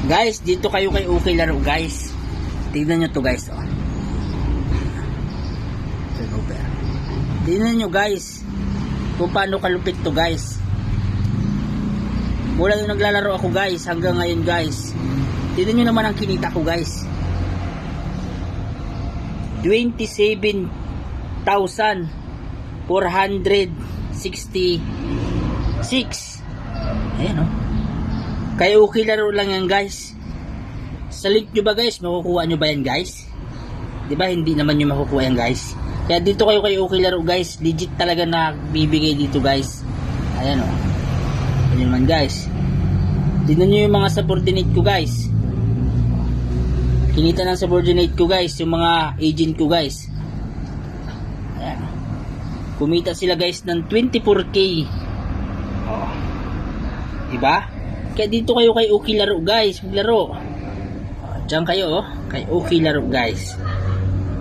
Guys, dito kayo kay Okay Laro guys. Tignan nyo to guys. Oh. Tignan nyo guys kung paano kalupit to guys. Mula nung naglalaro ako guys hanggang ngayon guys. Tignan nyo naman ang kinita ko guys. 27,466. Ayan oh. Kaya Okay Laro lang yan guys. Sa link nyo ba guys, makukuha nyo ba yan guys? Diba hindi naman nyo makukuha yan guys. Kaya dito kayo kay Okay Laro guys. Legit talaga na bibigay dito guys. Ayan o. Ayan naman guys. Tignan nyo yung mga subordinate ko guys. Kinita ng subordinate ko guys. Yung mga agent ko guys. Ayan. Kumita sila guys ng 24k. Oh. Diba? Kaya dito kayo kay Okay Laro guys, maglaro. Diyan kayo kay Okay Laro guys.